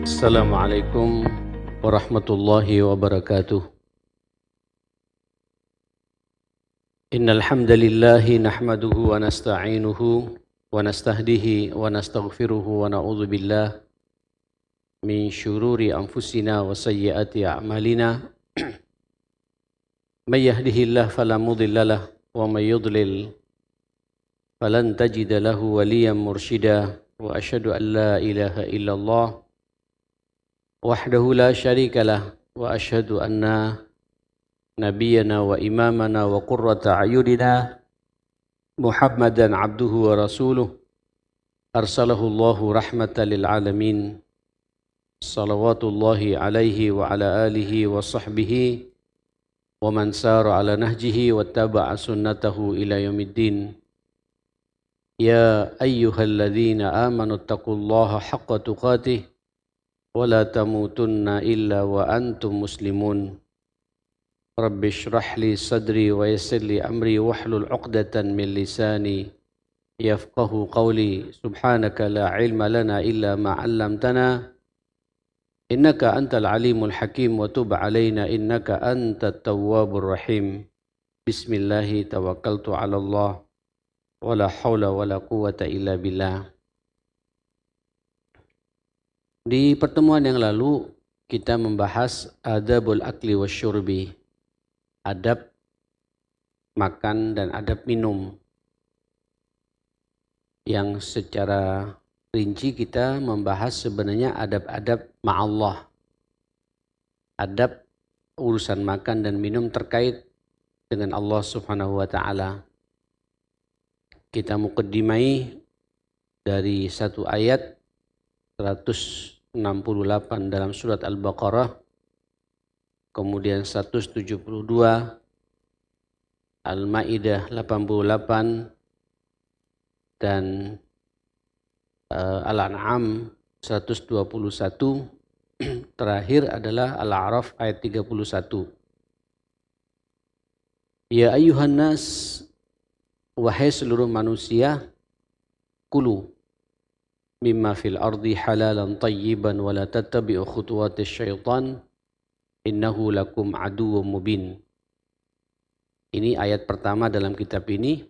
Assalamualaikum warahmatullahi wabarakatuh. Innal hamdalillahi nahmaduhu wa nasta'inuhu wa nastahdihi wa nastaghfiruhu wa na'udzu billah min syururi anfusina wa sayyiati a'malina. May yahdihillahu fala mudilla lahu wa may yudlil falan tajida lahu waliyan mursyida wa asyhadu an la ilaha illallah wahdahu la syarika lah wa asyhadu anna nabiyyana wa imamana wa qurrata a'yunina Muhammadan abduhu wa rasuluh arsalahu Allahu rahmatan lil alamin salawatullahi alaihi wa ala alihi wa sahbihi wa man sara ala nahjihi wa taba'a sunnatahu ila yaumiddin. Ya ayyuhalladzina amanu taqullaha haqqa tuqatih wa la tamutunna illa wa antum muslimun. Rabbi shrah li sadri wa yassir li amri wahlul 'uqdatan min lisani yafqahu qawli. Subhanaka la ilma lana illa ma 'allamtana innaka antal alimul hakim wa tub 'alaina innaka antat tawwabur rahim. Bismillahi tawakkaltu 'ala Allah wa la haula wa la quwwata illa billah. Di pertemuan yang lalu kita membahas adabul akli wasyurbi, adab makan dan adab minum, yang secara rinci kita membahas sebenarnya adab-adab ma'allah, adab urusan makan dan minum terkait dengan Allah subhanahu wa ta'ala. Kita muqaddimai dari satu ayat 168 dalam surat Al-Baqarah, kemudian 172 Al-Maidah 88 dan Al-An'am 121, terakhir adalah Al-A'raf ayat 31. Ya ayyuhan nas, wahai seluruh manusia, kulu mimma fil ardi halalan tayyiban wa la tattabi'u khutuwatis syaitan innahu lakum aduwwum mubin. Ini ayat pertama dalam kitab ini,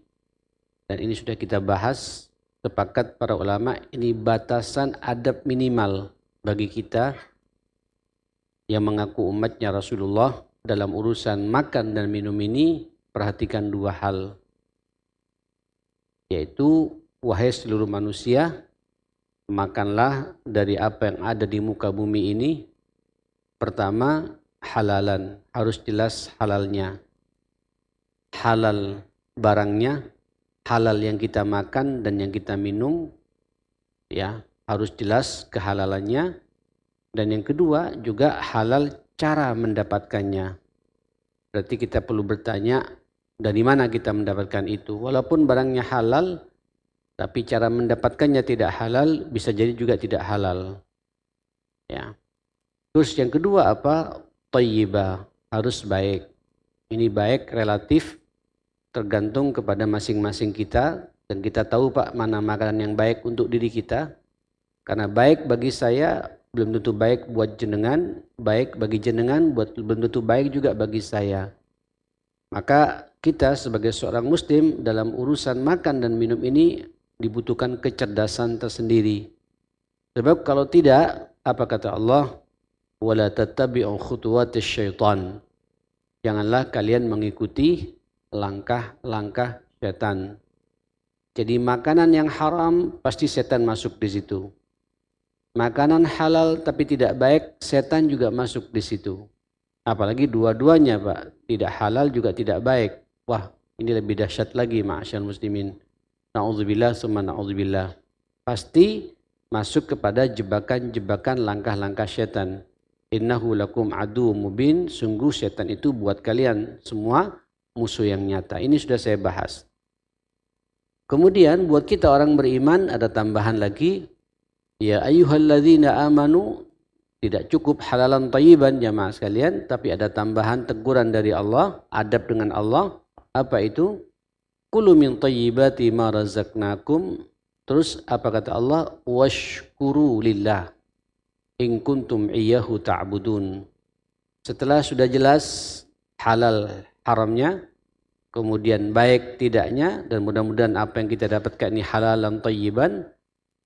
dan ini sudah kita bahas. Sepakat para ulama, ini batasan adab minimal bagi kita yang mengaku umatnya Rasulullah dalam urusan makan dan minum ini. Perhatikan dua hal, yaitu wahai seluruh manusia, makanlah dari apa yang ada di muka bumi ini. Pertama, halalan, harus jelas halalnya, halal barangnya, halal yang kita makan dan yang kita minum, ya harus jelas kehalalannya. Dan yang kedua juga halal cara mendapatkannya. Berarti kita perlu bertanya, dari mana kita mendapatkan itu? Walaupun barangnya halal, tapi cara mendapatkannya tidak halal, bisa jadi juga tidak halal. Ya. Terus yang kedua apa? Thayyibah, harus baik. Ini baik relatif, tergantung kepada masing-masing kita, dan kita tahu Pak mana makanan yang baik untuk diri kita. Karena baik bagi saya belum tentu baik buat jenengan, baik bagi jenengan belum tentu baik juga bagi saya. Maka kita sebagai seorang muslim dalam urusan makan dan minum ini dibutuhkan kecerdasan tersendiri. Sebab kalau tidak, apa kata Allah? Wala tattabi'u khutuwatis syaitan. Janganlah kalian mengikuti langkah-langkah setan. Jadi makanan yang haram pasti setan masuk di situ. Makanan halal tapi tidak baik, setan juga masuk di situ. Apalagi dua-duanya Pak, tidak halal juga tidak baik. Wah, ini lebih dahsyat lagi ma'asyar muslimin. Na'udzubillah summa na'udzubillah. Pasti masuk kepada jebakan-jebakan langkah-langkah setan. Innahu lakum aduwwum mubin. Sungguh setan itu buat kalian semua musuh yang nyata. Ini sudah saya bahas. Kemudian buat kita orang beriman ada tambahan lagi. Ya ayyuhalladzina amanu, tidak cukup halalan thayyiban jamaah sekalian, tapi ada tambahan teguran dari Allah, adab dengan Allah. Apa itu? Kulu min thayyibati ma razaqnakum. Terus apa kata Allah? Washkuru lillah. in kuntum iyyahu ta'budun. Setelah sudah jelas halal haramnya, kemudian baik tidaknya, dan mudah-mudahan apa yang kita dapatkan ini halalan thayyiban.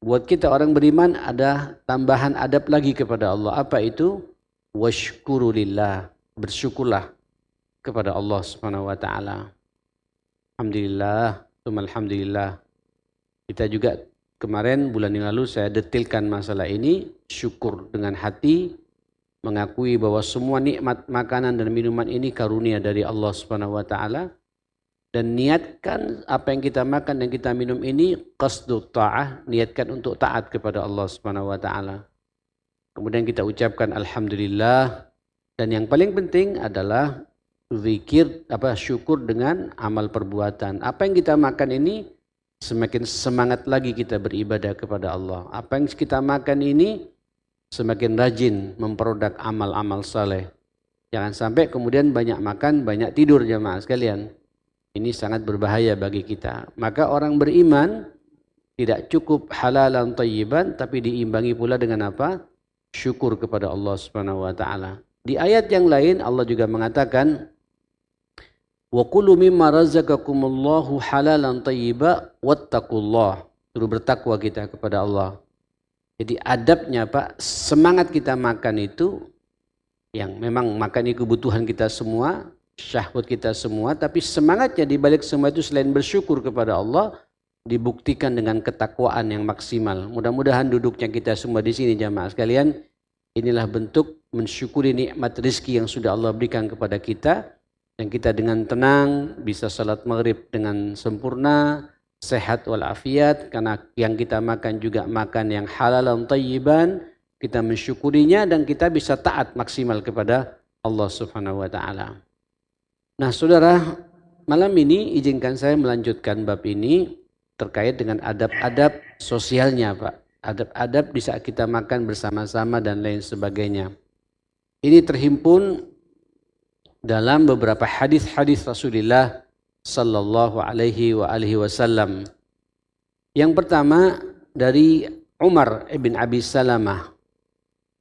Buat kita orang beriman ada tambahan adab lagi kepada Allah. Apa itu? Washkuru lillah, bersyukurlah kepada Allah Subhanahu wa taala. Alhamdulillah, alhamdulillah. Kita juga kemarin bulan yang lalu saya detailkan masalah ini, syukur dengan hati, mengakui bahwa semua nikmat makanan dan minuman ini karunia dari Allah Subhanahu wa taala, dan niatkan apa yang kita makan dan kita minum ini qasdut ta'ah, niatkan untuk taat kepada Allah Subhanahu wa taala. Kemudian kita ucapkan alhamdulillah, dan yang paling penting adalah zikir, syukur dengan amal perbuatan. Apa yang kita makan ini semakin semangat lagi kita beribadah kepada Allah. Apa yang kita makan ini semakin rajin memperodak amal-amal saleh. Jangan sampai kemudian banyak makan, banyak tidur jemaah sekalian. Ini sangat berbahaya bagi kita. Maka orang beriman tidak cukup halalan thayyiban, tapi diimbangi pula dengan apa? Syukur kepada Allah Subhanahu wa taala. Di ayat yang lain Allah juga mengatakan, wa kulu mimma razaqakumullahu halalan thayyiba wattaqullah. Suruh bertakwa kita kepada Allah. Jadi adabnya Pak, semangat kita makan itu yang memang makan itu kebutuhan kita semua, syahwat kita semua, tapi semangatnya di balik semua itu selain bersyukur kepada Allah dibuktikan dengan ketakwaan yang maksimal. Mudah-mudahan duduknya kita semua di sini jamaah sekalian, inilah bentuk mensyukuri nikmat rezeki yang sudah Allah berikan kepada kita, dan kita dengan tenang bisa salat maghrib dengan sempurna, sehat walafiat, karena yang kita makan juga makan yang halalan thayyiban, kita mensyukurinya dan kita bisa taat maksimal kepada Allah Subhanahu wa taala. Nah, saudara, malam ini izinkan saya melanjutkan bab ini terkait dengan adab-adab sosialnya, Pak. Adab-adab di saat kita makan bersama-sama dan lain sebagainya. Ini terhimpun dalam beberapa hadis-hadis Rasulullah sallallahu alaihi wasallam. Yang pertama dari Umar ibn Abi Salamah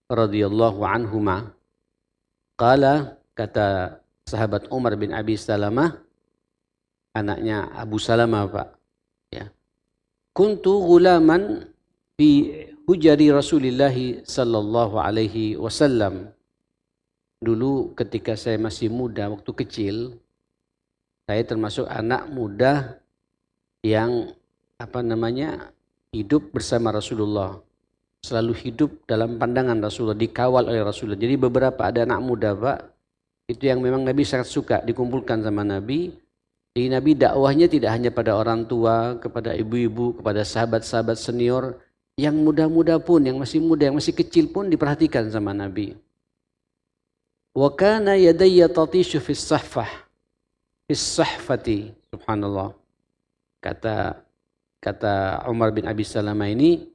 radhiyallahu anhuma. Kata sahabat Umar bin Abi Salamah, anaknya Abu Salamah, Pak. Ya. Kuntu ghulaman fi hujari Rasulillah sallallahu alaihi wasallam. Dulu ketika saya masih muda, waktu kecil, saya termasuk anak muda yang hidup bersama Rasulullah. Selalu hidup dalam pandangan Rasulullah, dikawal oleh Rasulullah. Jadi beberapa ada anak muda, Pak, itu yang memang Nabi sangat suka dikumpulkan sama Nabi. Jadi Nabi dakwahnya tidak hanya pada orang tua, kepada ibu-ibu, kepada sahabat-sahabat senior, yang muda-muda pun, yang masih muda, yang masih kecil pun diperhatikan sama Nabi. Wa kana yadayya tatishu fis sahfati, subhanallah. Kata Umar bin Abi Salamah ini,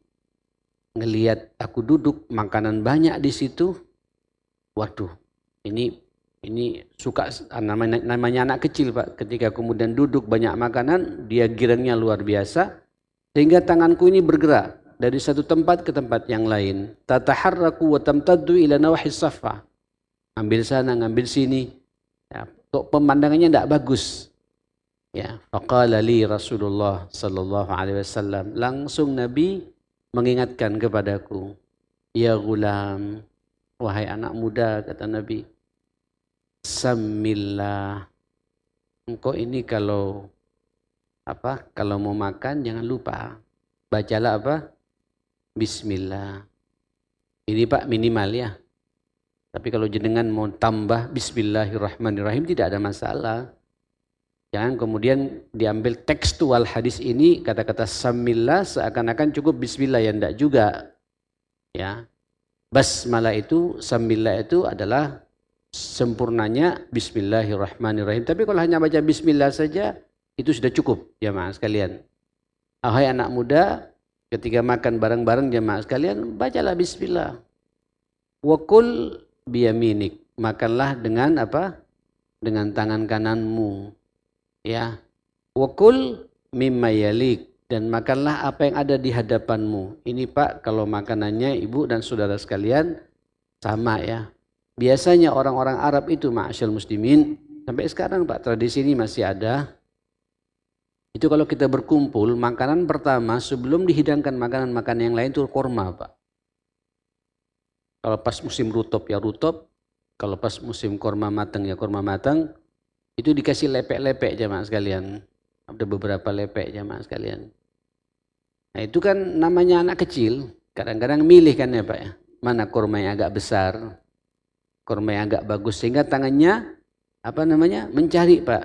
ngelihat aku duduk makanan banyak di situ, waduh, ini suka, namanya anak kecil, Pak. Ketika kemudian duduk banyak makanan, dia girangnya luar biasa, sehingga tanganku ini bergerak dari satu tempat ke tempat yang lain. Tataharraku wa tamtaddu ila nawahis saffah. Ambil sana, ngambil sini. Ya, kok pemandangannya tidak bagus. Ya, faqala li Rasulullah sallallahu alaihi wasallam. Langsung Nabi mengingatkan kepadaku, ya gulam, wahai anak muda, kata Nabi, Samillah, engkau ini kalau mau makan jangan lupa bacalah Bismillah. Ini Pak minimal ya. Tapi kalau jenengan mau tambah Bismillahirrahmanirrahim tidak ada masalah. Jangan kemudian diambil tekstual hadis ini kata-kata Samillah seakan-akan cukup Bismillah, ya enggak juga. Ya, basmalah itu, Samillah itu adalah sempurnanya Bismillahirrahmanirrahim. Tapi kalau hanya baca Bismillah saja itu sudah cukup, jamaah sekalian. Hai anak muda, ketika makan bareng-bareng jamaah sekalian, bacalah Bismillah. Wa kul biyaminik, makanlah dengan dengan tangan kananmu. Ya. Wa kul mimma yalik, dan makanlah apa yang ada di hadapanmu. Ini Pak, kalau makanannya ibu dan saudara sekalian sama ya. Biasanya orang-orang Arab itu ma'asyal muslimin, sampai sekarang Pak tradisi ini masih ada. Itu kalau kita berkumpul, makanan pertama sebelum dihidangkan makanan-makanan yang lain itu kurma Pak. Kalau pas musim rutop ya rutop, kalau pas musim kurma matang ya kurma matang, itu dikasih lepek-lepek jamaah sekalian. Ada beberapa lepek jamaah sekalian. Nah itu kan namanya anak kecil, kadang-kadang milih kan ya Pak ya, mana kurma yang agak besar, kurma yang agak bagus, sehingga tangannya mencari Pak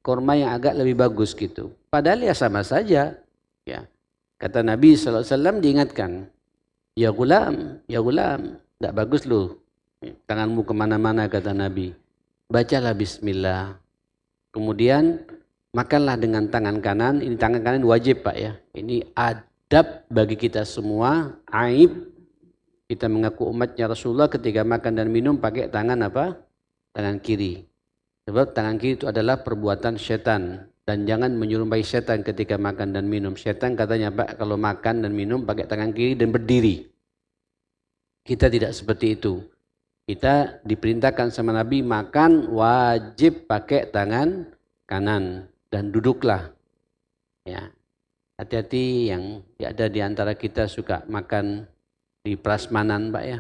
kurma yang agak lebih bagus gitu. Padahal ya sama saja ya. Kata Nabi SAW diingatkan, ya gulam, tidak bagus lu, tanganmu kemana-mana kata Nabi. Bacalah bismillah, kemudian makanlah dengan tangan kanan. Ini tangan kanan wajib Pak ya, ini adab bagi kita semua, aib kita mengaku umatnya Rasulullah ketika makan dan minum pakai tangan apa? Tangan kiri. Sebab tangan kiri itu adalah perbuatan setan, dan jangan menyerupai setan ketika makan dan minum. Setan katanya Pak kalau makan dan minum pakai tangan kiri dan berdiri. Kita tidak seperti itu. Kita diperintahkan sama Nabi makan wajib pakai tangan kanan dan duduklah. Ya. Hati-hati yang ada di antara kita suka makan di prasmanan Pak ya.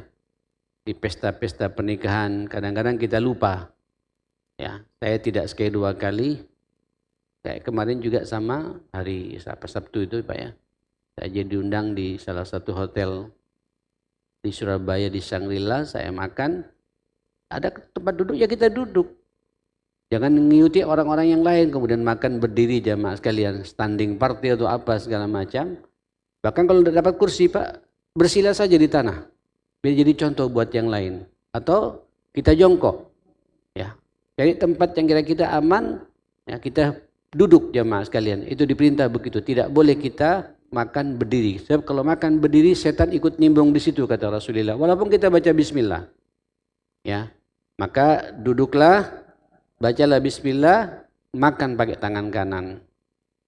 Di pesta-pesta pernikahan kadang-kadang kita lupa. Ya, saya tidak sekali dua kali. Saya kemarin juga sama hari Sabtu itu Pak ya. Saya jadi diundang di salah satu hotel di Surabaya di Shangri-La, saya makan. Ada tempat duduk ya kita duduk. Jangan mengikuti orang-orang yang lain kemudian makan berdiri jamaah sekalian, standing party atau apa segala macam. Bahkan kalau tidak dapat kursi Pak, bersila saja di tanah. Biar jadi contoh buat yang lain. Atau kita jongkok. Ya. Cari tempat yang kira-kira aman, ya kita duduk jamaah sekalian. Itu diperintah begitu. Tidak boleh kita makan berdiri. Sebab kalau makan berdiri setan ikut nimbrung di situ kata Rasulullah. Walaupun kita baca bismillah. Ya. Maka duduklah, bacalah bismillah, makan pakai tangan kanan.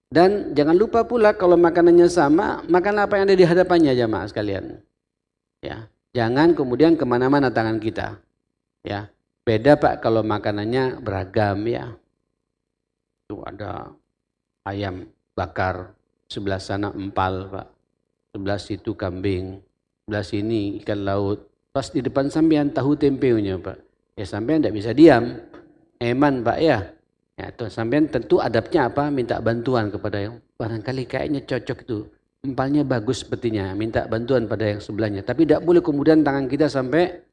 Dan jangan lupa pula kalau makanannya sama, makanlah apa yang ada di hadapannya jamaah sekalian. Ya. Jangan kemudian kemana-mana tangan kita. Ya. Beda Pak kalau makanannya beragam ya. Itu ada ayam bakar, sebelah sana empal Pak, sebelah situ kambing, sebelah sini ikan laut. Pas di depan sampean tahu tempenya Pak. Ya sampean tidak bisa diam. Eman Pak ya. Ya tuh sampean tentu adabnya apa? Minta bantuan kepada yang barangkali kayaknya cocok itu. Empalnya bagus sepertinya, minta bantuan pada yang sebelahnya. Tapi tidak boleh kemudian tangan kita sampai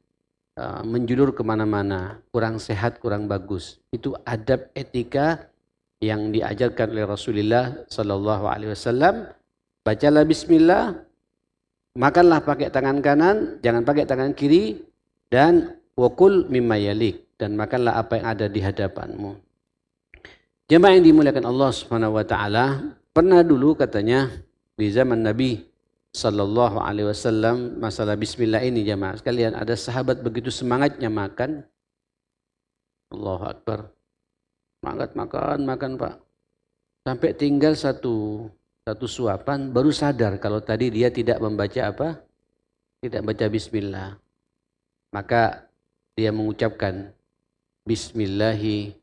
menjulur kemana-mana, kurang sehat, kurang bagus. Itu adab etika yang diajarkan oleh Rasulullah Sallallahu Alaihi Wasallam. Bacalah Bismillah, makanlah pakai tangan kanan, jangan pakai tangan kiri, dan wakul mimma yalik, dan makanlah apa yang ada di hadapanmu. Jemaah yang dimuliakan Allah Subhanahu Wa Taala, pernah dulu katanya di zaman Nabi Sallallahu Alaihi Wasallam masalah Bismillah ini jemaah sekalian, ada sahabat begitu semangatnya makan, Allahu Akbar, semangat makan Pak, sampai tinggal satu suapan baru sadar kalau tadi dia tidak membaca apa, tidak baca Bismillah, maka dia mengucapkan Bismillahi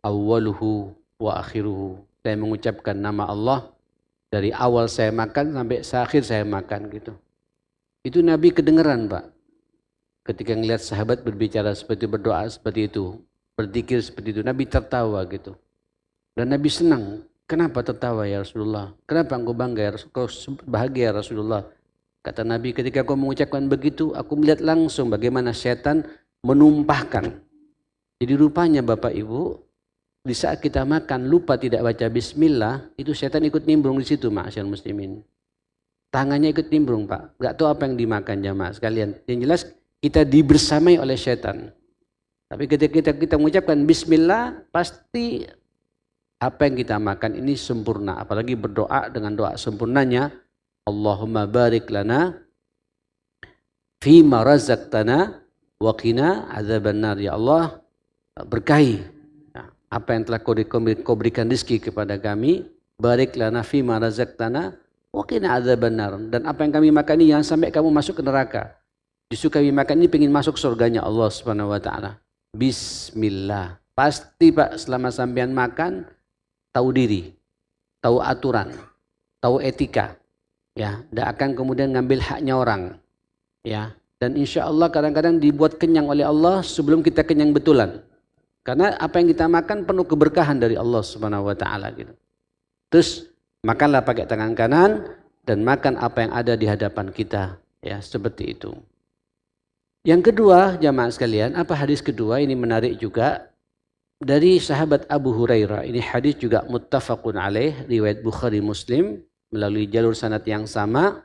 awwaluhu wa akhiruhu, saya mengucapkan nama Allah dari awal saya makan sampai akhir saya makan gitu. Itu Nabi kedengeran Pak. Ketika ngelihat sahabat berbicara seperti berdoa seperti itu, berzikir seperti itu, Nabi tertawa gitu. Dan Nabi senang. Kenapa tertawa ya Rasulullah? Kenapa engkau bangga ya Rasulullah? Bahagia ya Rasulullah? Kata Nabi, ketika kau mengucapkan begitu, aku melihat langsung bagaimana setan menumpahkan. Jadi rupanya Bapak Ibu, di saat kita makan lupa tidak baca bismillah, itu setan ikut nimbrung di situ ma'asyar muslimin. Tangannya ikut nimbrung Pak. Enggak tahu apa yang dimakan jamaah sekalian. Yang jelas kita dibersamai oleh setan. Tapi ketika kita mengucapkan bismillah, pasti apa yang kita makan ini sempurna. Apalagi berdoa dengan doa sempurnanya, Allahumma barik lana fima razaqtana wa qina adzabannar. Ya Allah, berkahi apa yang telah kau berikan rezeki kepada kami, barik lana fima razaqtana wa qina adzabannar. Dan apa yang kami makan ini jangan sampai kamu masuk ke neraka. Justru kami makan ini pengen masuk surganya Allah Subhanahu wa taala. Bismillah. Pasti Pak selama sampean makan tahu diri, tahu aturan, tahu etika. Ya, tidak akan kemudian ngambil haknya orang. Ya, dan insya Allah kadang-kadang dibuat kenyang oleh Allah sebelum kita kenyang betulan. Karena apa yang kita makan penuh keberkahan dari Allah Subhanahu wa taala gitu. Terus makanlah pakai tangan kanan dan makan apa yang ada di hadapan kita, ya, seperti itu. Yang kedua, jamaah sekalian, apa hadis kedua ini menarik juga dari sahabat Abu Hurairah. Ini hadis juga muttafaqun alaih, riwayat Bukhari Muslim melalui jalur sanad yang sama.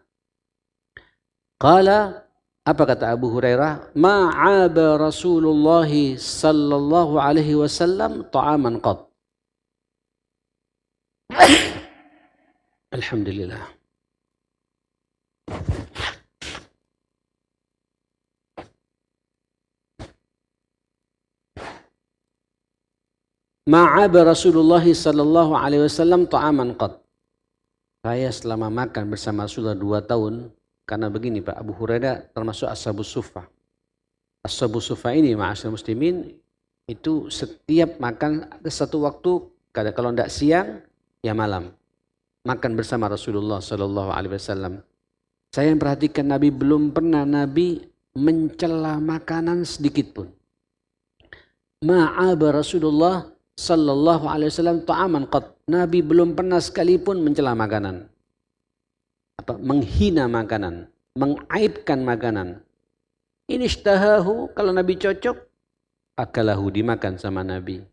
Qala, apa kata Abu Hurairah? Ma'aba Rasulullah sallallahu alaihi wasallam ta'aman qat. Alhamdulillah. Ma'aba Rasulullah sallallahu alaihi wasallam ta'aman qat. Saya selama makan bersama Rasulullah 2 tahun, karena begini Pak, Abu Hurairah termasuk Ashabus Suffah. Ashabus Suffah ini ma'asyar muslimin, itu setiap makan ada satu waktu, kalau tidak siang, ya malam. Makan bersama Rasulullah sallallahu alaihi wasallam. Saya yang perhatikan Nabi belum pernah Nabi mencela makanan sedikit pun. Ma'aba Rasulullah sallallahu alaihi wasallam ta'aman qat. Nabi belum pernah sekalipun mencela makanan. Menghina makanan, mengaibkan makanan. Ini ishtahahu, kalau Nabi cocok, akalahu, dimakan sama Nabi.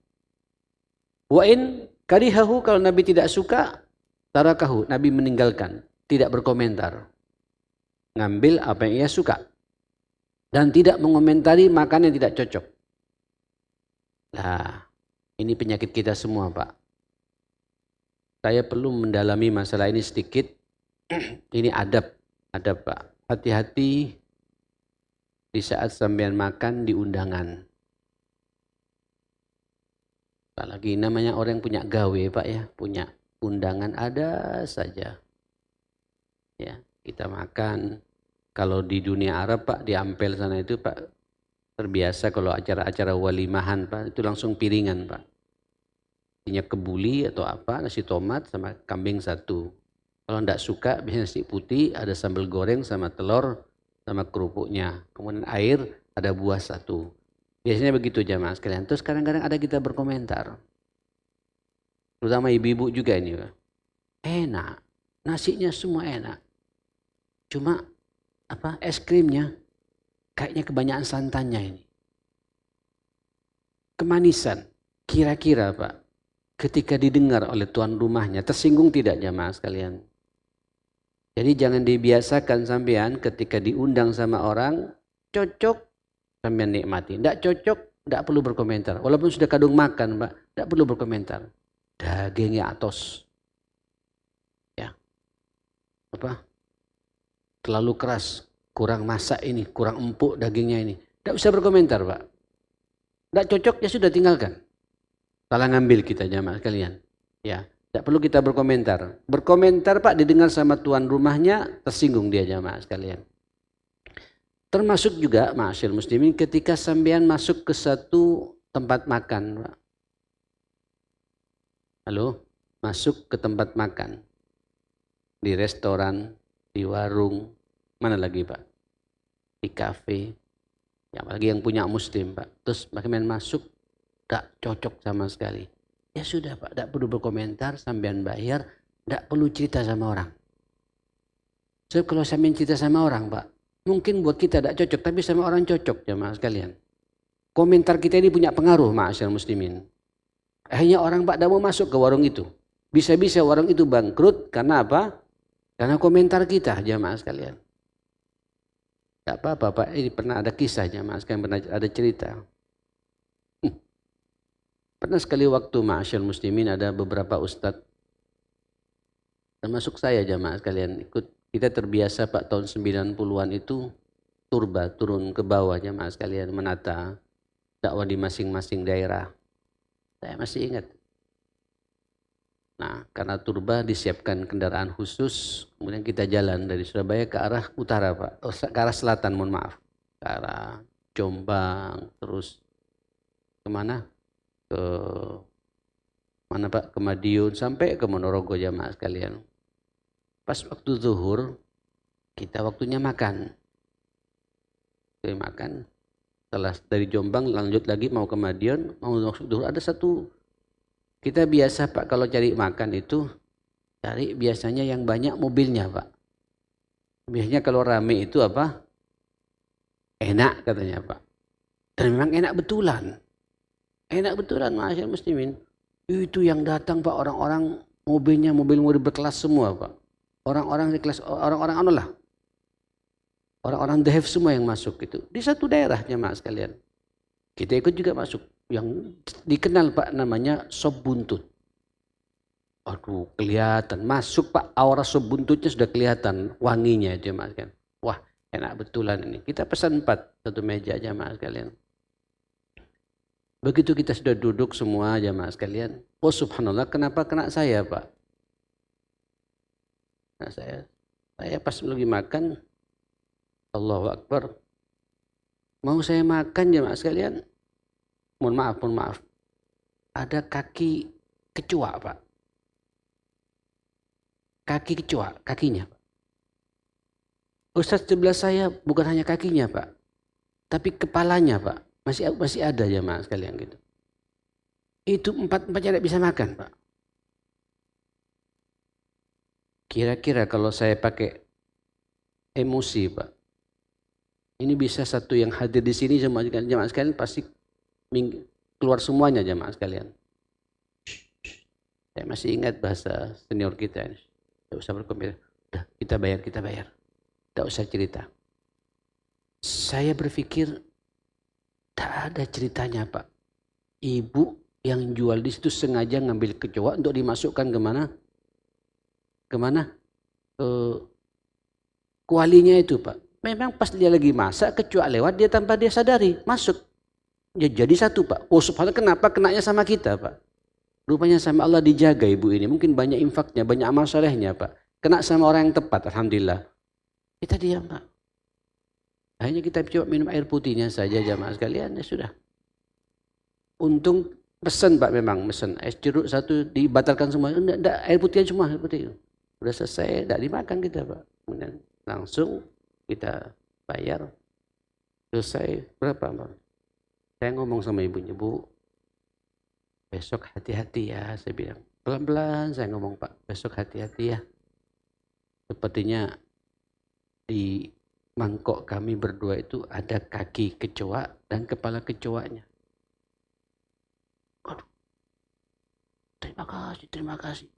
Wa in karihahu, kalau Nabi tidak suka, tarakahu, Nabi meninggalkan, tidak berkomentar. Ngambil apa yang ia suka. Dan tidak mengomentari makanan yang tidak cocok. Nah, ini penyakit kita semua Pak. Saya perlu mendalami masalah ini sedikit. Ini adab Pak. Hati-hati di saat sampean makan di undangan. Apalagi namanya orang yang punya gawe Pak ya, punya undangan ada saja. Ya, kita makan. Kalau di dunia Arab Pak, di Ampel sana itu Pak, terbiasa kalau acara-acara walimahan Pak, itu langsung piringan Pak. Isinya kebuli atau apa, nasi tomat sama kambing 1. Kalau enggak suka, biasanya nasi putih, ada sambal goreng sama telur sama kerupuknya. Kemudian air, ada buah 1. Biasanya begitu jamaah sekalian. Terus kadang-kadang ada kita berkomentar. Terutama ibu-ibu juga ini. Enak, nasinya semua enak. Cuma es krimnya kayaknya kebanyakan santannya ini. Kemanisan, kira-kira Pak, ketika didengar oleh tuan rumahnya, tersinggung tidak jamaah sekalian? Jadi jangan dibiasakan sampean ketika diundang sama orang, cocok sampean nikmati. Tidak cocok, tidak perlu berkomentar. Walaupun sudah kadung makan Pak, tidak perlu berkomentar. Dagingnya atos. Ya. Terlalu keras, kurang masak ini, kurang empuk dagingnya ini. Tidak usah berkomentar Pak. Tidak cocok, ya sudah tinggalkan. Salah ngambil kita jamaah sekalian. Ya, tidak perlu kita berkomentar. Berkomentar Pak didengar sama tuan rumahnya, tersinggung dia jamaah sekalian. Termasuk juga ma'asyil muslimin ketika sampean masuk ke satu tempat makan Pak. Halo, masuk ke tempat makan. Di restoran, di warung, mana lagi Pak? Di kafe. Ya, apalagi yang punya muslim Pak. Terus bagaimana masuk? Tak cocok sama sekali. Ya sudah Pak, tak perlu berkomentar, sampean bayar, tak perlu cerita sama orang. So, kalau sampean cerita sama orang Pak, mungkin buat kita tak cocok, tapi sama orang cocok jamaah sekalian. Komentar kita ini punya pengaruh ma'asyar muslimin. Akhirnya orang Pak tak mau masuk ke warung itu. Bisa-bisa warung itu bangkrut karena apa? Karena komentar kita jamaah sekalian. Tak apa-apa Pak, ini pernah ada kisah jamaah sekalian, pernah ada cerita. Pernah sekali waktu ma'asyar muslimin ada beberapa ustadz, termasuk saya jamaah sekalian, kita terbiasa Pak tahun 90-an itu turun ke bawah jamaah sekalian menata dakwah di masing-masing daerah. Saya masih ingat. Nah, karena turba disiapkan kendaraan khusus, kemudian kita jalan dari Surabaya ke arah utara, Pak. Ke arah selatan, mohon maaf. Ke arah Jombang, terus kemana? Ke mana Pak? Ke Madiun, sampai ke Ponorogo jamaah sekalian. Pas waktu zuhur, kita waktunya makan. Kita makan. Setelah dari Jombang lanjut lagi mau ke Madiun, mau masuk zuhur. Ada satu, kita biasa Pak kalau cari makan itu, cari biasanya yang banyak mobilnya Pak. Biasanya kalau rame itu apa? Enak katanya Pak. Dan memang enak betulan. Enak betulan masyaallah muslimin. Itu yang datang Pak, orang-orang mobilnya mobil-mobil berkelas semua Pak. Orang-orang di kelas, orang-orang anu lah. Orang-orang dehef semua yang masuk itu. Di satu daerah jemaah sekalian. Kita ikut juga masuk. Yang dikenal Pak namanya sop buntut. Aduh kelihatan. Masuk Pak, aura sop buntutnya sudah kelihatan. Wanginya jemaah sekalian. Wah enak betulan ini. Kita pesan 4 satu meja jemaah sekalian. Begitu kita sudah duduk semua jemaah sekalian. Oh subhanallah, kenapa kena saya Pak? Nah, saya pas lagi makan, Allahu Akbar. Mau saya makan jemaah sekalian. Mohon maaf. Ada kaki kecoa Pak. Kaki kecoa, kakinya Pak. Ustaz sebelah saya bukan hanya kakinya Pak, tapi kepalanya Pak. Masih ada jemaah sekalian gitu. Itu empatnya tidak bisa makan Pak. Kira-kira kalau saya pakai emosi Pak, ini bisa satu yang hadir di sini jemaah sekalian pasti keluar semuanya jemaah sekalian. Saya masih ingat bahasa senior kita ini. Tidak usah berkomentar. Udah, kita bayar. Tidak usah cerita. Saya berpikir tak ada ceritanya Pak. Ibu yang jual di situ sengaja ngambil kecoa untuk dimasukkan kemana? Kualinya itu Pak. Memang pas dia lagi masak, kecoa lewat, dia tanpa dia sadari masuk. Ya, jadi satu Pak. Oh subhanallah, kenapa kenanya sama kita Pak? Rupanya sama Allah dijaga ibu ini. Mungkin banyak infaknya, banyak amal solehnya Pak. Kena sama orang yang tepat, alhamdulillah. Kita diam Pak. Hanya kita coba minum air putihnya saja jamaah sekalian, ya sudah. Untung pesan Pak, memang pesan es jeruk satu dibatalkan semua. Enggak, air putihnya cuma air putih. Sudah selesai, tidak dimakan kita Pak. Kemudian langsung kita bayar. Selesai, berapa Pak? Saya ngomong sama ibunya, Bu, besok hati-hati ya, saya bilang. Pelan-pelan saya ngomong Pak, besok hati-hati ya. Sepertinya di mangkok kami berdua itu ada kaki kecoa dan kepala kecoanya. Aduh, terima kasih.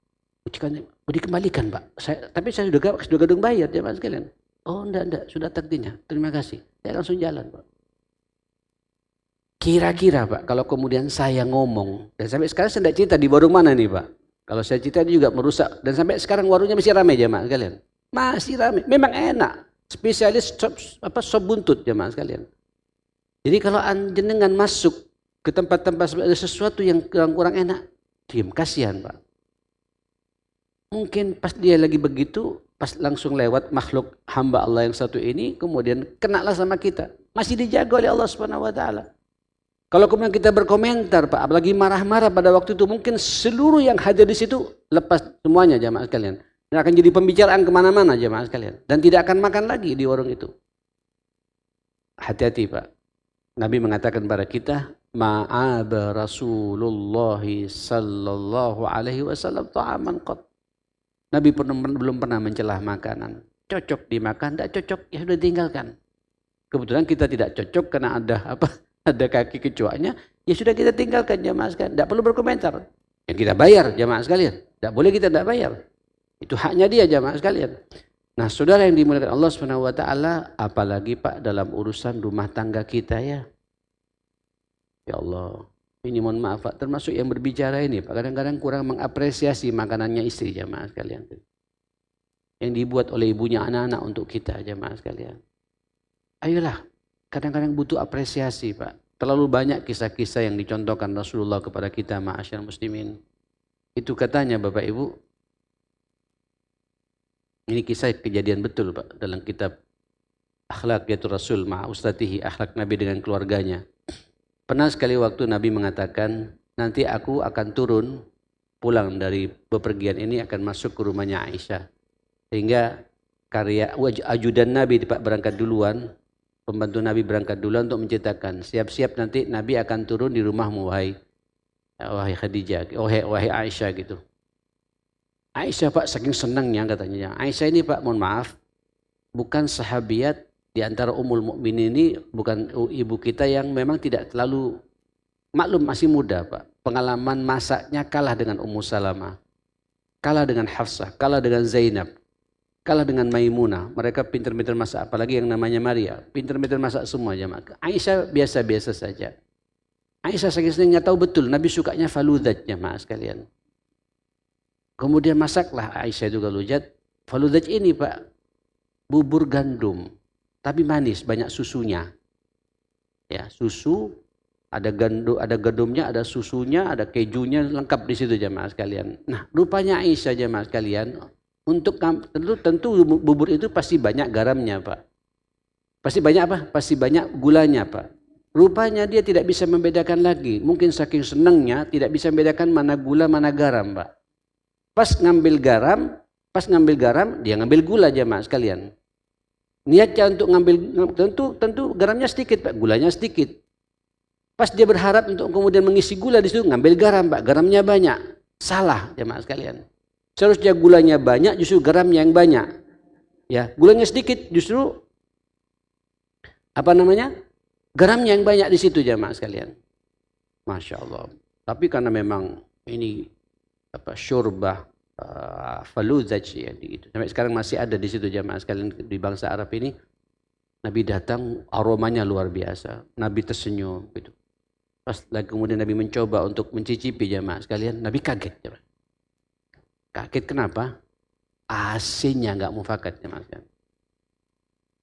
Mau dikembalikan Pak. Tapi saya sudah gadung bayar jemaah sekalian. Oh enggak, sudah takdirnya. Terima kasih. Saya langsung jalan Pak. Kira-kira Pak, kalau kemudian saya ngomong, dan sampai sekarang saya tidak cerita di warung mana nih Pak. Kalau saya cerita dia juga merusak, dan sampai sekarang warungnya masih ramai jemaah sekalian. Masih ramai, memang enak. Spesialis sop buntut jemaah sekalian. Jadi kalau jenengan masuk ke tempat-tempat ada sesuatu yang kurang enak, diam, kasihan Pak. Mungkin pas dia lagi begitu, pas langsung lewat makhluk hamba Allah yang satu ini, kemudian kenalah sama kita. Masih dijaga oleh Allah Subhanahu wa taala. Kalau kemudian kita berkomentar Pak, apalagi marah-marah pada waktu itu, mungkin seluruh yang hadir di situ lepas semuanya jemaah sekalian. Dan akan jadi pembicaraan kemana-mana jemaah sekalian. Dan tidak akan makan lagi di warung itu. Hati-hati Pak. Nabi mengatakan kepada kita, ma'aba Rasulullah sallallahu alaihi wasallam ta'aman qat. Nabi belum pernah mencelah makanan. Cocok dimakan, tidak cocok ya sudah tinggalkan. Kebetulan kita tidak cocok karena ada kaki kecoanya, ya sudah kita tinggalkan jemaah sekalian. Tidak perlu berkomentar. Yang kita bayar jemaah sekalian. Tidak boleh kita tidak bayar. Itu haknya dia jemaah sekalian. Nah, saudara yang dimuliakan Allah Subhanahu wa taala, apalagi Pak dalam urusan rumah tangga kita ya. Ya Allah, ini mohon maaf Pak, termasuk yang berbicara ini Pak, kadang-kadang kurang mengapresiasi makanannya istri jemaah sekalian. Yang dibuat oleh ibunya anak-anak untuk kita jemaah sekalian. Ayolah, kadang-kadang butuh apresiasi Pak. Terlalu banyak kisah-kisah yang dicontohkan Rasulullah kepada kita ma'asyar muslimin. Itu katanya Bapak Ibu, ini kisah kejadian betul Pak dalam kitab Akhlaqiyatul Rasul ma'a ustatihi, akhlak Nabi dengan keluarganya. Pernah sekali waktu Nabi mengatakan, nanti aku akan turun pulang dari bepergian ini akan masuk ke rumahnya Aisyah. Sehingga karya ajudan Nabi berangkat duluan, pembantu Nabi berangkat duluan untuk menceritakan, siap-siap nanti Nabi akan turun di rumahmu wahai Khadijah, wahai Aisyah gitu. Aisyah Pak saking senangnya katanya, Aisyah ini Pak mohon maaf, bukan sahabiat di antara Ummul Mukminin ini, bukan ibu kita yang memang tidak terlalu maklum, masih muda Pak. Pengalaman masaknya kalah dengan Ummu Salamah, kalah dengan Hafsah, kalah dengan Zainab, kalah dengan Maimunah. Mereka pintar-pintar masak, apalagi yang namanya Maria, pintar-pintar masak semua jemaah. Aisyah biasa-biasa saja. Aisyah saking senangnya tahu betul Nabi sukanya faludat jemaah sekalian. Kemudian masaklah Aisyah juga lujat. Faludat ini Pak, bubur gandum, tapi manis, banyak susunya. Ya, susu, ada gandumnya, ada susunya, ada kejunya, lengkap di situ jemaah sekalian. Nah, rupanya Aisyah jemaah sekalian, untuk tentu bubur itu pasti banyak garamnya Pak. Pasti banyak apa? Pasti banyak gulanya Pak. Rupanya dia tidak bisa membedakan lagi. Mungkin saking senangnya tidak bisa membedakan mana gula, mana garam Pak. Pas ngambil garam, dia ngambil gula jemaah sekalian. Niatnya untuk ngambil, tentu garamnya sedikit Pak, gulanya sedikit. Pas dia berharap untuk kemudian mengisi gula di situ, ngambil garam Pak, garamnya banyak. Salah jemaah sekalian. Seharusnya gulanya banyak, justru garamnya yang banyak. Ya, gulanya sedikit, justru garamnya yang banyak di situ jemaah sekalian. Masya Allah. Tapi karena memang ini syurbah faluzaj ya, gitu. Sampai sekarang masih ada di situ jemaah sekalian di bangsa Arab ini. Nabi datang, aromanya luar biasa. Nabi tersenyum gitu. Pas lagi kemudian Nabi mencoba untuk mencicipi jemaah sekalian, Nabi kaget jemaah. Kaget kenapa? Asinnya enggak mufakat jemaah sekalian.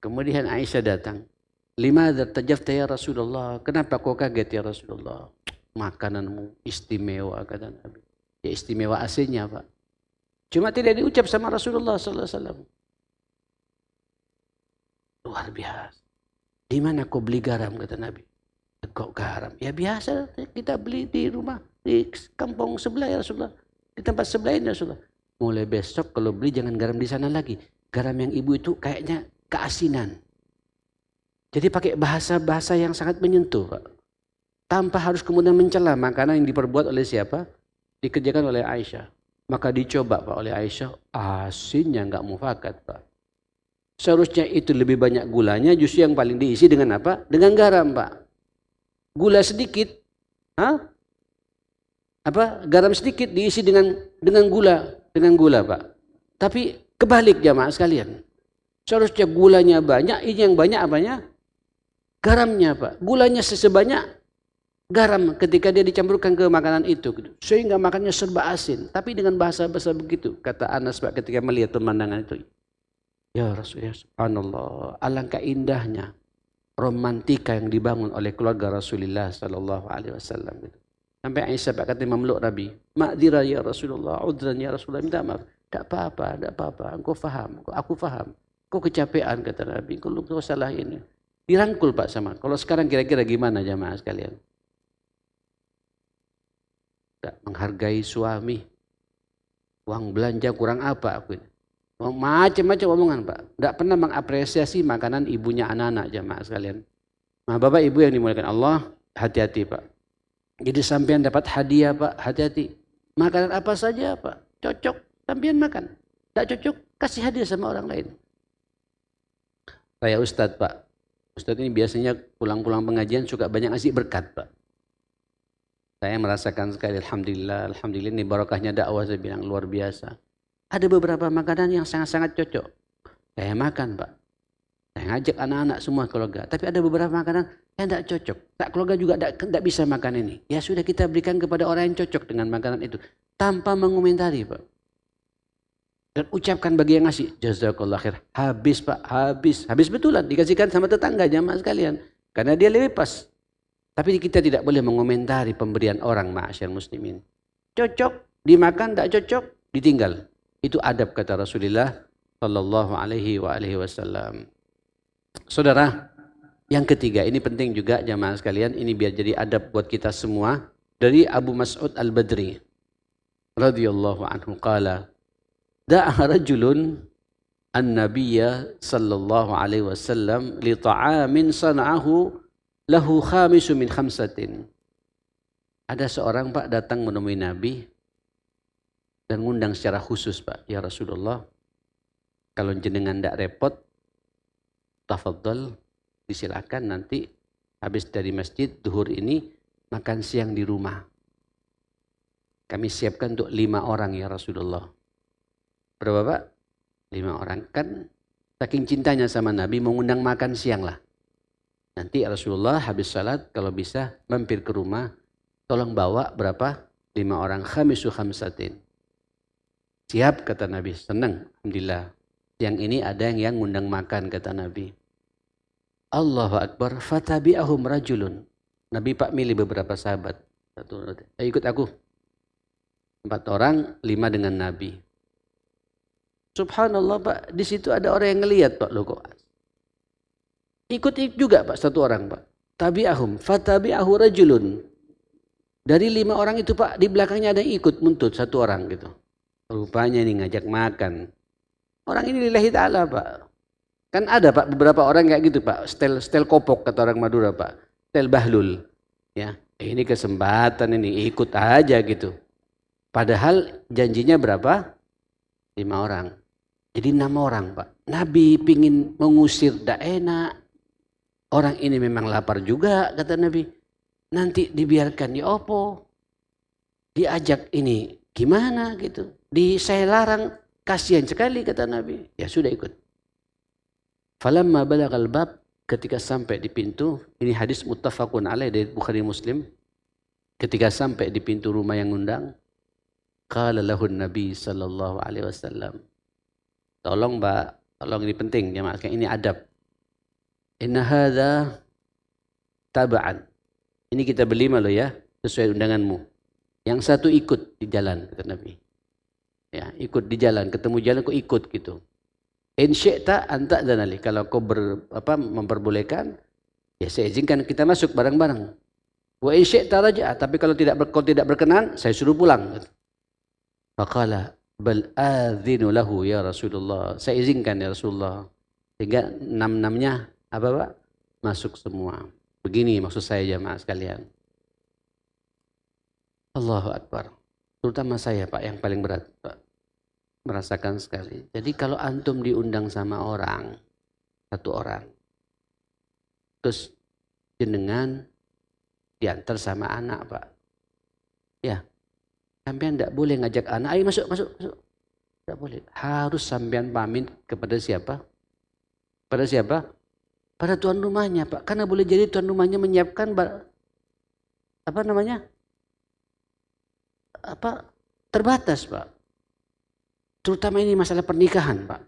Kemudian Aisyah datang. Limadza tajafta ya Rasulullah? Kenapa kau kaget ya Rasulullah? Makananmu istimewa kata Nabi. Ya istimewa asinnya Pak. Cuma tidak diucap sama Rasulullah sallallahu alaihi wasallam. Luar biasa. Di mana kau beli garam kata Nabi? Kok garam? Ya biasa kita beli di rumah, di kampung sebelah ya Rasulullah. Di tempat sebelah ini ya Rasulullah. Mulai besok kalau beli jangan garam di sana lagi. Garam yang ibu itu kayaknya keasinan. Jadi pakai bahasa-bahasa yang sangat menyentuh Pak. Tanpa harus kemudian mencela makanan yang diperbuat oleh siapa? Dikerjakan oleh Aisyah. Maka dicoba Pak oleh Aisyah, asinnya enggak mufakat Pak. Seharusnya itu lebih banyak gulanya, justru yang paling diisi dengan apa? Dengan garam Pak. Gula sedikit, garam sedikit diisi dengan gula Pak. Tapi kebalik jamaah sekalian. Seharusnya gulanya banyak, ini yang banyak apanya? Garamnya Pak. Gulanya sebanyak garam ketika dia dicampurkan ke makanan itu, sehingga makannya serba asin. Tapi dengan bahasa-bahasa begitu, kata Anas Pak ketika melihat pemandangan itu, ya Rasulullah, subhanallah, alangkah indahnya romantika yang dibangun oleh keluarga Rasulullah Sallallahu Alaihi Wasallam. Sampai Aisyah Pak kata memeluk Nabi, ma'dzira ya Rasulullah, udran ya Rasulullah, minta maaf. Tak apa, engkau faham, aku faham. Kau kecapean kata Nabi, kau salah ini. Dirangkul Pak sama. Kalau sekarang kira-kira gimana jamaah sekalian? Tak menghargai suami, uang belanja kurang apa aku ini. Macam-macam omongan Pak. Tidak pernah mengapresiasi makanan ibunya anak-anak jamaah sekalian. Nah Bapak Ibu yang dimuliakan Allah, hati-hati Pak. Jadi sampean dapat hadiah Pak, hati-hati. Makanan apa saja Pak, cocok sampean makan. Tidak cocok, kasih hadiah sama orang lain. Saya Ustadz Pak. Ustadz ini biasanya pulang-pulang pengajian suka banyak ngasih berkat Pak. Saya merasakan sekali, alhamdulillah ini barokahnya dakwah, saya bilang luar biasa. Ada beberapa makanan yang sangat-sangat cocok. Saya makan Pak. Saya ngajak anak-anak semua keluarga. Tapi ada beberapa makanan yang tidak cocok. Tak keluarga juga tidak bisa makan ini. Ya sudah kita berikan kepada orang yang cocok dengan makanan itu. Tanpa mengomentari Pak. Dan ucapkan bagi yang ngasih. Jazakallah khair. Habis Pak, habis. Habis betulan. Dikasihkan sama tetangga jamaah sekalian. Karena dia lebih pas. Tapi kita tidak boleh mengomentari pemberian orang ma'asyar muslimin. Cocok, Dimakan tidak cocok, ditinggal. Itu adab kata Rasulullah sallallahu alaihi wasallam. Saudara, yang ketiga, ini penting juga jamaah sekalian, ini biar jadi adab buat kita semua. Dari Abu Mas'ud Al-Badri radhiyallahu anhu qala, da'a rajulun an-nabiyya sallallahu alaihi wasallam li ta'amin sana'ahu lahu khamisu min khamsatin. Ada seorang Pak datang menemui Nabi dan ngundang secara khusus, Pak, ya Rasulullah, kalau jenengan tidak repot, tafadhal, disilakan nanti habis dari masjid duhur ini makan siang di rumah. Kami siapkan untuk 5 orang ya Rasulullah. Berapa Pak? 5 orang. Kan saking cintanya sama Nabi mengundang makan siang lah. Nanti Rasulullah habis salat kalau bisa mampir ke rumah, tolong bawa berapa? 5 orang. Khamisu khamsatin. Siap kata Nabi, senang. Alhamdulillah. Yang ini ada yang ngundang makan kata Nabi. Allahu Akbar, fatabi'ahum rajulun. Nabi Pak milih beberapa sahabat. Ayo ikut aku. 4 orang, 5 dengan Nabi. Subhanallah Pak, di situ ada orang yang ngelihat Pak, loh kok. Ikut juga Pak, 1 orang Pak. Tabi'ahum, fatabi'ahu rajulun. Dari 5 orang itu Pak, di belakangnya ada yang ikut muntut 1 orang gitu. Rupanya ini ngajak makan. Orang ini lillahi ta'ala Pak. Kan ada Pak beberapa orang kayak gitu Pak, stel kopok kata orang Madura Pak, stel bahlul. Ya, ini kesempatan ini ikut aja gitu. Padahal janjinya berapa? 5 orang. Jadi 6 orang Pak. Nabi pingin mengusir, tidak enak. Orang ini memang lapar juga kata Nabi. Nanti dibiarkan ya opo. Diajak ini gimana gitu. Saya larang, kasihan sekali kata Nabi. Ya sudah ikut. Falamma balagal bab, ketika sampai di pintu, ini hadis muttafaqun alaih dari Bukhari Muslim. Ketika sampai di pintu rumah yang undang, qala lahun Nabi sallallahu alaihi wasallam. Tolong Mbak, tolong ini penting jemaah sekalian, ini adab. Inna hadza taba'an. Ini kita berlima loh ya, sesuai undanganmu. Yang satu ikut di jalan kata Nabi. Ya, ikut di jalan, ketemu jalan kok ikut gitu. In syi'ta anta dzanali, kalau kau memperbolehkan, ya saya izinkan kita masuk bareng-bareng. Wa in syi'ta raja'a, tapi kalau kau tidak berkenan, saya suruh pulang. Faqala bal adzinu lahu ya Rasulullah. Saya izinkan ya Rasulullah. Sehingga 6-6-nya apa Pak? Masuk semua. Begini maksud saya jemaah sekalian. Allahu Akbar. Terutama saya Pak yang paling berat Pak. Merasakan sekali. Jadi kalau antum diundang sama orang, 1 orang, terus jenengan diantar sama anak Pak, ya sampean tidak boleh ngajak anak, ayo masuk, tidak boleh. Harus sampean pamit kepada siapa? Pada siapa? Pada tuan rumahnya Pak. Karena boleh jadi tuan rumahnya menyiapkan terbatas Pak. Terutama ini masalah pernikahan Pak.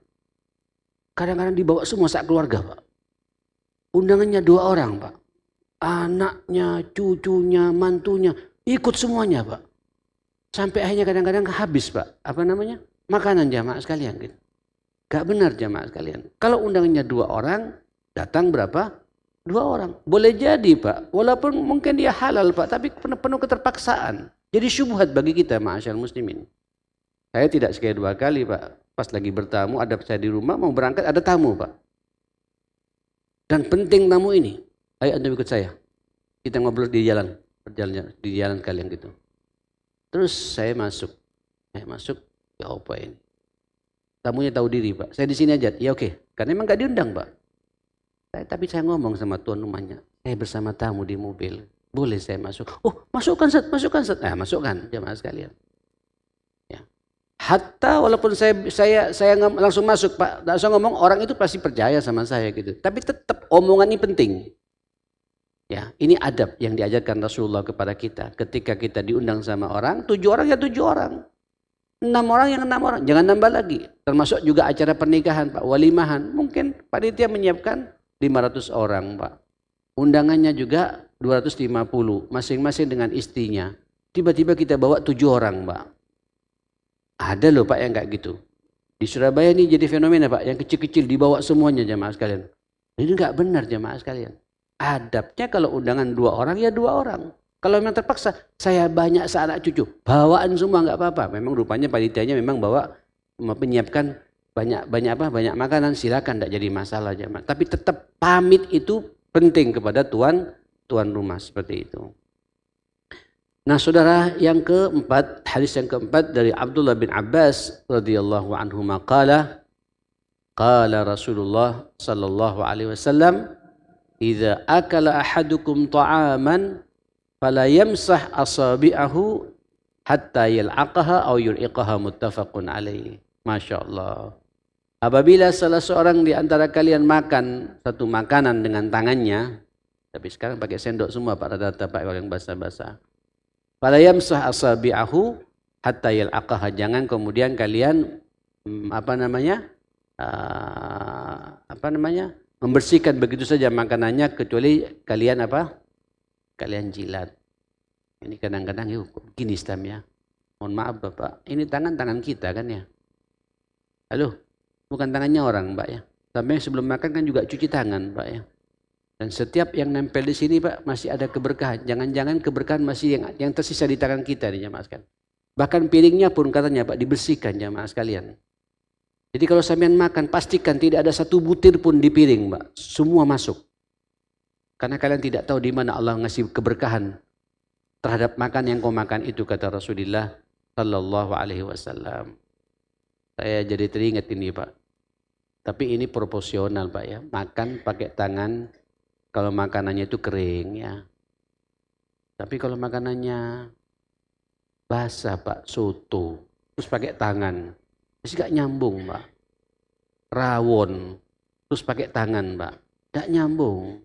Kadang-kadang dibawa semua sak keluarga Pak. Undangannya 2 orang Pak. Anaknya, cucunya, mantunya, ikut semuanya Pak. Sampai akhirnya kadang-kadang habis Pak. Makanan jamaah sekalian gitu. Gak benar jamaah sekalian. Kalau undangannya 2 orang, datang berapa? 2 orang. Boleh jadi Pak. Walaupun mungkin dia halal Pak, tapi penuh keterpaksaan. Jadi syubhat bagi kita ma'asyal muslimin. Saya tidak sekali 2 kali Pak, pas lagi bertamu, ada saya di rumah, mau berangkat ada tamu Pak. Dan penting tamu ini, ayo Anda ikut saya. Kita ngobrol di jalan, di jalan kalian gitu. Terus saya masuk, ya apa ini? Tamunya tahu diri Pak, saya di sini aja, ya oke. Karena emang gak diundang Pak. Tapi saya ngomong sama tuan rumahnya, saya bersama tamu di mobil, boleh saya masuk? Oh masukkan Set. Masukkan jemaah sekalian. Hatta walaupun saya langsung masuk Pak, langsung ngomong, orang itu pasti percaya sama saya gitu. Tapi tetap omongan ini penting. Ya, ini adab yang diajarkan Rasulullah kepada kita. Ketika kita diundang sama orang, 7 orang ya 7 orang. 6 orang yang 6 orang, jangan nambah lagi. Termasuk juga acara pernikahan Pak, walimahan. Mungkin panitia menyiapkan 500 orang Pak. Undangannya juga 250, masing-masing dengan istrinya. Tiba-tiba kita bawa 7 orang Pak. Ada loh Pak yang kayak gitu. Di Surabaya ini jadi fenomena Pak, yang kecil-kecil dibawa semuanya jamaah sekalian. Ini nggak benar jamaah sekalian. Adabnya kalau undangan 2 orang ya 2 orang. Kalau memang terpaksa, saya banyak seanak cucu, bawaan semua nggak apa-apa. Memang rupanya panitianya memang bawa menyiapkan banyak makanan, silakan, tidak jadi masalah jamaah. Tapi tetap pamit itu penting kepada tuan rumah seperti itu. Nah, saudara, yang keempat, hadis yang keempat dari Abdullah bin Abbas radhiyallahu anhu qala Rasulullah sallallahu alaihi wasallam, "Idza akala ahadukum ta'aman fala yamsah asabi'ahu hatta yal'aqaha aw yul'iqaha," muttafaqun alaihi. Masya Allah. Apabila salah seorang di antara kalian makan satu makanan dengan tangannya, tapi sekarang pakai sendok semua Pak, rata-rata Pak kalau yang basah-basah. Fala yamsah asabi'ahu hatta yal'aqaha, jangan kemudian kalian membersihkan begitu saja makanannya kecuali kalian kalian jilat. Ini kadang-kadang yuk begini Islam ya. Mohon maaf Bapak, ini tangan kita kan ya. Halo, bukan tangannya orang Pak ya. Sampai sebelum makan kan juga cuci tangan Pak ya. Dan setiap yang nempel di sini Pak masih ada keberkahan. Jangan-jangan keberkahan masih yang tersisa di tangan kita nih jamaah sekalian. Bahkan piringnya pun katanya Pak dibersihkan jamaah sekalian. Jadi kalau sampean makan pastikan tidak ada satu butir pun di piring Pak. Semua masuk. Karena kalian tidak tahu di mana Allah ngasih keberkahan terhadap makan yang kau makan itu, kata Rasulullah sallallahu alaihi wasallam. Saya jadi teringat ini Pak. Tapi ini proporsional Pak ya. Makan pakai tangan kalau makanannya itu kering ya. Tapi kalau makanannya basah Pak, soto, terus pakai tangan, masih gak nyambung Pak. Rawon, terus pakai tangan Pak, gak nyambung.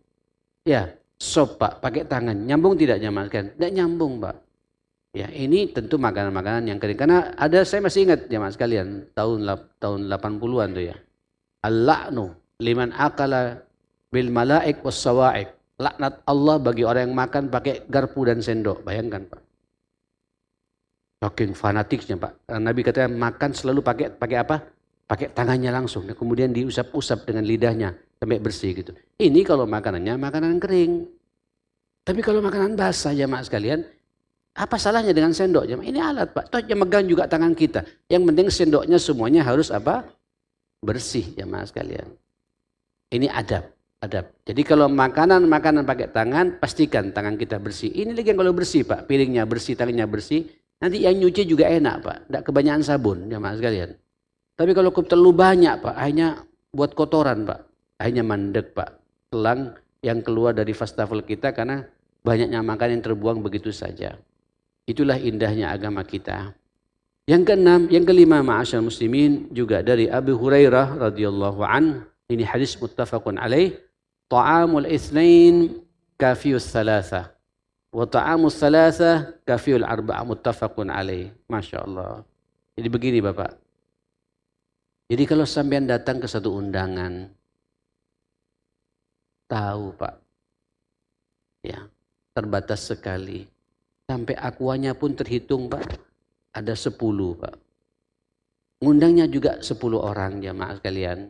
Ya, sop Pak, pakai tangan, nyambung tidak jamaah sekalian? Gak nyambung Pak. Ya, ini tentu makanan-makanan yang kering. Karena saya masih ingat jamaah sekalian, tahun 80-an tuh ya. Al-la'nu liman akala bil malaik was sawaik. Laknat Allah bagi orang yang makan pakai garpu dan sendok. Bayangkan Pak. Saking fanatiknya Pak. Nabi katanya makan selalu pakai apa? Pakai tangannya langsung. Dan kemudian diusap-usap dengan lidahnya sampai bersih gitu. Ini kalau makanannya makanan kering. Tapi kalau makanan basah jamaah sekalian, apa salahnya dengan sendok jamaah? Ini alat Pak. Toh yang megang juga tangan kita. Yang penting sendoknya semuanya harus apa? Bersih jamaah sekalian. Ini adab. Jadi kalau makanan pakai tangan, pastikan tangan kita bersih. Ini lagi yang kalau bersih Pak, piringnya bersih, tangannya bersih. Nanti yang nyuci juga enak Pak, tidak kebanyakan sabun jamaah sekalian. Tapi kalau terlalu banyak Pak, akhirnya buat kotoran Pak, akhirnya mandek Pak. Selang yang keluar dari wastafel kita karena banyaknya makanan yang terbuang begitu saja. Itulah indahnya agama kita. Yang keenam, yang kelima ma'asyar muslimin, juga dari Abu Hurairah radhiyallahu an. Ini hadis muttafaqun alaih. Ta'amul itsnain kafiyus thalatha wa ta'amus thalatha kafiyul arba'a, muttafaqun alaih. Masya Allah. Jadi begini Bapak. Jadi kalau sampean datang ke satu undangan, tahu Pak, ya terbatas sekali. Sampai akuanya pun terhitung Pak, ada 10 Pak. Ngundangnya juga 10 orang jamaah sekalian.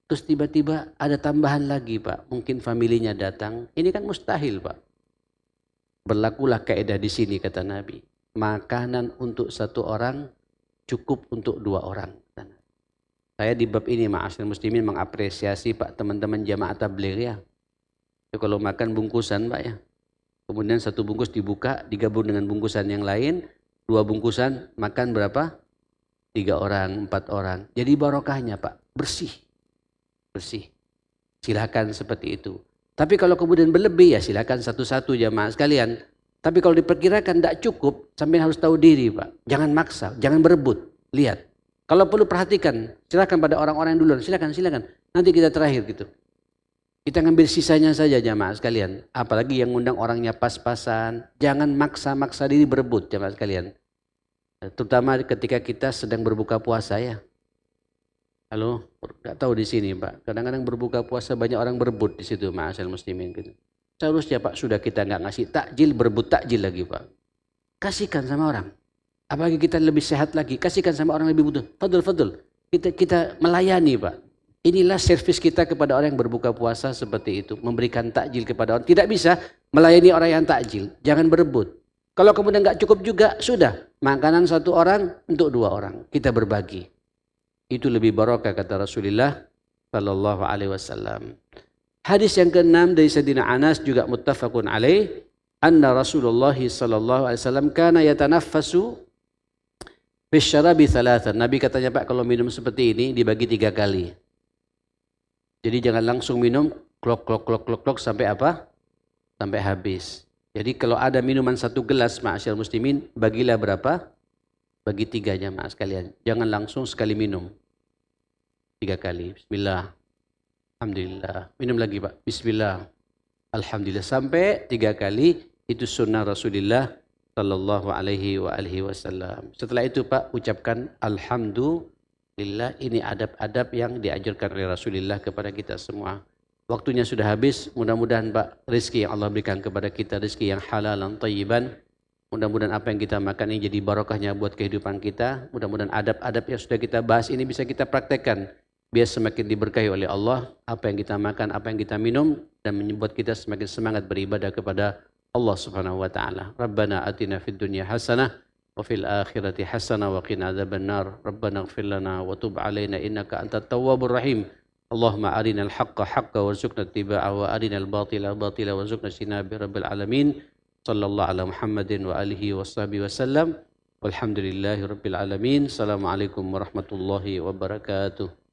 Terus tiba-tiba ada tambahan lagi Pak, mungkin familinya datang. Ini kan mustahil Pak. Berlakulah kaidah di sini kata Nabi. Makanan untuk 1 orang cukup untuk 2 orang. Saya di bab ini ma'asyiral muslimin mengapresiasi Pak teman-teman jamaah tabligh ya. Kalau makan bungkusan Pak ya. Kemudian 1 bungkus dibuka, digabung dengan bungkusan yang lain. 2 bungkusan makan berapa? 3 orang, 4 orang. Jadi barokahnya Pak, bersih. Silakan seperti itu. Tapi kalau kemudian berlebih ya silakan satu-satu jamaah sekalian. Tapi kalau diperkirakan tidak cukup, sampai harus tahu diri Pak. Jangan maksa, jangan berebut. Lihat. Kalau perlu perhatikan, silakan pada orang-orang yang duluan. Silakan. Nanti kita terakhir gitu. Kita ngambil sisanya saja jamaah sekalian. Apalagi yang ngundang orangnya pas-pasan. Jangan maksa-maksa diri berebut jamaah sekalian. Terutama ketika kita sedang berbuka puasa ya. Halo, nggak tahu di sini Pak. Kadang-kadang berbuka puasa banyak orang berebut di situ, ma'asyiral muslimin gitu. Seharusnya Pak sudah kita nggak ngasih takjil, berebut takjil lagi Pak. Kasihkan sama orang. Apalagi kita lebih sehat lagi, kasihkan sama orang lebih butuh. Fadl, fadl. Kita melayani, Pak. Inilah servis kita kepada orang yang berbuka puasa seperti itu. Memberikan takjil kepada orang. Tidak bisa melayani orang yang takjil. Jangan berebut. Kalau kemudian nggak cukup juga, sudah. Makanan satu orang untuk dua orang. Kita berbagi. Itu lebih barokah kata Rasulullah sallallahu alaihi wasallam. Hadis yang ke-6 dari Sayyidina Anas juga muttafaqun alaih. Anna Rasulullah sallallahu alaihi wasallam kana yatanaffasu bisyarabi thalathan. Nabi katanya, Pak, kalau minum seperti ini dibagi 3 kali. Jadi jangan langsung minum klok sampai apa? Sampai habis. Jadi kalau ada minuman 1 gelas, ma'asyar muslimin, bagilah berapa? Bagi 3 jamaah sekalian. Jangan langsung sekali minum. 3 kali. Bismillah. Alhamdulillah. Minum lagi, Pak. Bismillah. Alhamdulillah. Sampai 3 kali. Itu sunnah Rasulullah sallallahu alaihi wa alihi wasallam. Setelah itu, Pak, ucapkan alhamdulillah. Ini adab-adab yang diajarkan oleh Rasulullah kepada kita semua. Waktunya sudah habis. Mudah-mudahan, Pak, rezeki yang Allah berikan kepada kita, rezeki yang halal dan thayyiban. Mudah-mudahan apa yang kita makan ini jadi barokahnya buat kehidupan kita. Mudah-mudahan adab-adab yang sudah kita bahas ini bisa kita praktekkan. Biar semakin diberkahi oleh Allah apa yang kita makan, apa yang kita minum, dan membuat kita semakin semangat beribadah kepada Allah Subhanahu wa taala. Rabbana atina fid dunya hasanah wa fil akhirati hasanah wa qina adzabannar. Rabbana ighfir lana wa tub alaina innaka antat tawwabur rahim. Allahumma arinal haqqa haqqan warzuqna ittiba'ahu wa arinal batila batila warzuqna ijtinaba rabbil alamin. Sallallahu ala Muhammadin wa alihi washabihi wasallam. Walhamdulillahi rabbil alamin. Assalamualaikum warahmatullahi wabarakatuh.